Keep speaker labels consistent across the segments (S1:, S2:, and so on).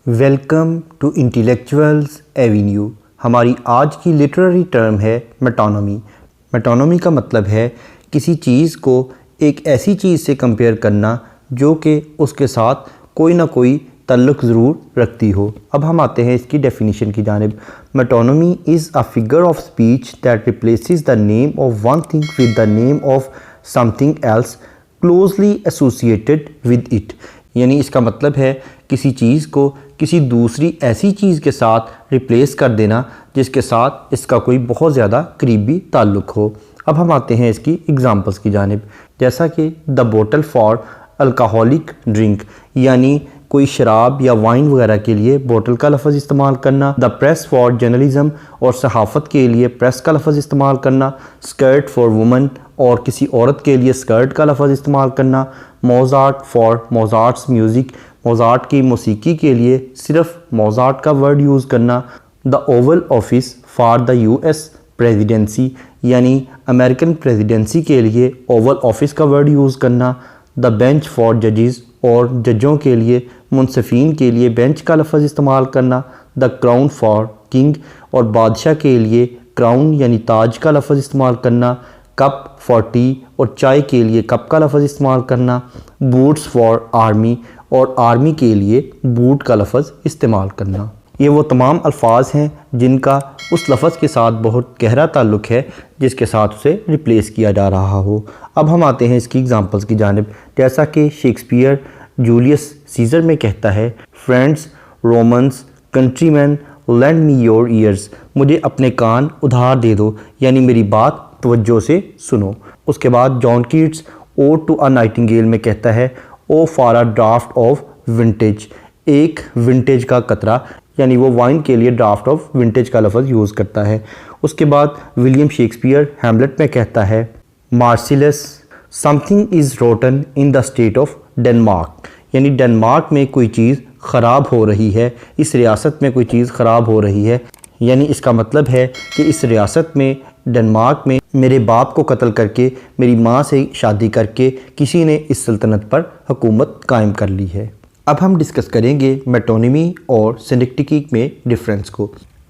S1: Welcome to intellectuals Avenue. हमारी आज की लिटरेरी टर्म है मेटोनिमी। मेटोनिमी का मतलब है किसी चीज़ को एक ऐसी चीज़ से कंपेयर करना जो कि उसके साथ कोई ना कोई ताल्लुक़ ज़रूर रखती हो। अब हम आते हैं इसकी डेफिनेशन की जानिब। Metonymy is a figure of speech that replaces the name of one thing with the name of something else closely associated with it. यानी इसका मतलब है किसी चीज़ को किसी दूसरी ऐसी चीज़ के साथ रिप्लेस कर देना जिसके साथ इसका कोई बहुत ज़्यादा करीबी ताल्लुक़ हो। अब हम आते हैं इसकी एग्ज़ाम्पल्स की जानिब, जैसा कि द बोतल फॉर अल्कोहलिक ड्रिंक, यानी कोई शराब या वाइन वगैरह के लिए बोतल का लफ्ज़ इस्तेमाल करना। द प्रेस फॉर जर्नलिज़म, और सहाफ़त के लिए प्रेस का लफ्ज़ इस्तेमाल करना। स्कर्ट फॉर वुमन, और किसी औरत के लिए स्कर्ट का लफ्ज़ इस्तेमाल करना। मोज़ार्ट फॉर मोज़ार्ट्स म्यूज़िक, मोज़ार्ट की मौसीकी के लिए सिर्फ मोज़ार्ट का वर्ड यूज़ करना। The Oval office for the US presidency, यानी अमेरिकन प्रेसिडेंसी के लिए ओवल ऑफिस का वर्ड यूज़ करना। द बेंच फॉर जजेस, और जजों के लिए मुंसफीन के लिए बेंच का लफ्ज़ इस्तेमाल करना। द क्राउन फॉर किंग, और बादशाह के लिए क्राउन यानी ताज का लफ्ज़ इस्तेमाल करना। कप फॉर टी, और चाय के लिए कप का लफ्ज़ इस्तेमाल करना। बूट्स फॉर आर्मी, और आर्मी के लिए बूट का लफ्ज़ इस्तेमाल करना। ये वो तमाम अल्फाज हैं जिनका उस लफ्ज़ के साथ बहुत गहरा ताल्लुक़ है जिसके साथ उसे रिप्लेस किया जा रहा हो। अब हम आते हैं इसकी एग्ज़ाम्पल्स की जानिब, जैसा कि शेक्सपियर जूलियस सीज़र में कहता है, friends, Romans, countryman, land me your ears, मुझे अपने कान उधार दे दो, यानी मेरी बात तवज्जो से सुनो। उसके बाद John Keats ode to a nightingale में कहता है, O for a draught of vintage, एक विंटेज का कतरा, यानी वो वाइन के लिए ड्राफ्ट ऑफ विंटेज का लफ्ज़ यूज़ करता है। उसके बाद विलियम शेक्सपियर हैमलेट में कहता है, Marcellus, something is rotten in the state of Denmark, यानी डेनमार्क में कोई चीज़ ख़राब हो रही है, इस रियासत में कोई चीज़ ख़राब हो रही है। यानी इसका मतलब है कि इस रियासत में डेनमार्क में मेरे बाप को कत्ल करके मेरी माँ से शादी करके किसी ने इस सल्तनत पर हुकूमत कायम कर ली है। अब हम डिस्कस करेंगे मेटोनिमी और सिनेक्टिकी में डिफरेंस को।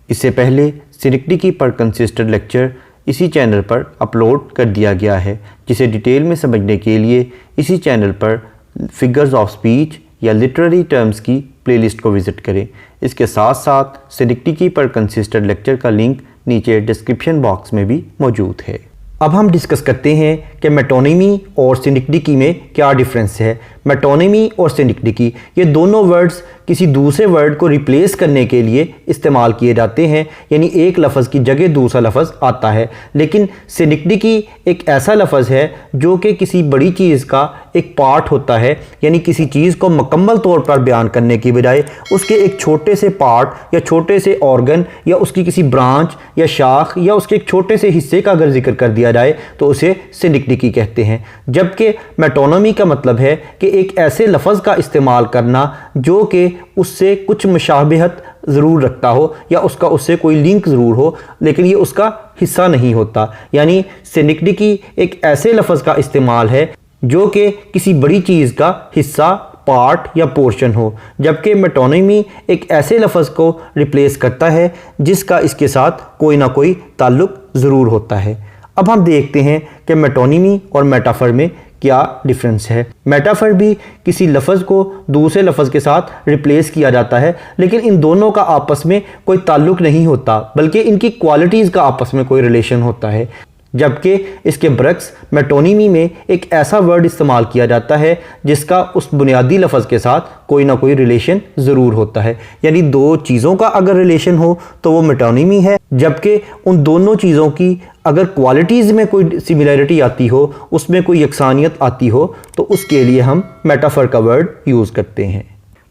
S1: इससे पहले सिनेक्टिकी पर कंसिस्टेंट लेक्चर इसी चैनल पर अपलोड कर दिया गया है, जिसे डिटेल में समझने के लिए इसी चैनल पर फिगर्स ऑफ स्पीच या लिटरेरी टर्म्स की प्लेलिस्ट को विज़िट करें। इसके साथ साथ सिनेक्टिकी पर कंसिस्टेंट लेक्चर का लिंक नीचे डिस्क्रिप्शन बॉक्स में भी मौजूद है। अब हम डिस्कस करते हैं कि मेटोनिमी और सिनेक्टिकी में क्या डिफरेंस है। मेटोनिमी और सिनेक्टिकी ये दोनों वर्ड्स किसी दूसरे वर्ड को रिप्लेस करने के लिए इस्तेमाल किए जाते हैं, यानी एक लफ्ज़ की जगह दूसरा लफ्ज़ आता है। लेकिन सिनेक्टिकी एक ऐसा लफ्ज़ है जो कि किसी बड़ी चीज़ का एक पार्ट होता है, यानी किसी चीज़ को मुकम्मल तौर पर बयान करने की बजाय उसके एक छोटे से पार्ट या छोटे से ऑर्गन या उसकी किसी ब्रांच या शाख या उसके एक छोटे से हिस्से का अगर जिक्र कर दिया जाए तो उसे सिनेक्टिकी कहते हैं। जबकि मेटोनिमी का मतलब है कि एक ऐसे लफ्ज़ का इस्तेमाल करना जो कि उससे कुछ मुशाबहत ज़रूर रखता हो या उसका उससे कोई लिंक ज़रूर हो, लेकिन ये उसका हिस्सा नहीं होता। यानी सिनेक्टिकी एक ऐसे लफ्ज़ का इस्तेमाल है जो कि किसी बड़ी चीज़ का हिस्सा, पार्ट या पोर्शन हो, जबकि मेटोनिमी एक ऐसे लफ्ज़ को रिप्लेस करता है जिसका इसके साथ कोई ना कोई ताल्लुक़ ज़रूर होता है। अब हम देखते हैं कि मेटोनिमी और मेटाफर में क्या डिफरेंस है। मेटाफर भी किसी लफ्ज़ को दूसरे लफ्ज़ के साथ रिप्लेस किया जाता है, लेकिन इन दोनों का आपस में कोई ताल्लुक़ नहीं होता, बल्कि इनकी क्वालिटीज़ का आपस में कोई रिलेशन होता है। जबकि इसके बरक्स मेटोनिमी में एक ऐसा वर्ड इस्तेमाल किया जाता है जिसका उस बुनियादी लफ्ज़ के साथ कोई ना कोई रिलेशन ज़रूर होता है। यानी दो चीज़ों का अगर रिलेशन हो तो वो मेटोनिमी है, जबकि उन दोनों चीज़ों की अगर क्वालिटीज़ में कोई सिमिलैरिटी आती हो, उसमें कोई यकसानियत आती हो, तो उसके लिए हम मेटाफर का वर्ड यूज़ करते हैं।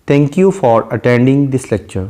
S1: Thank you for attending this lecture.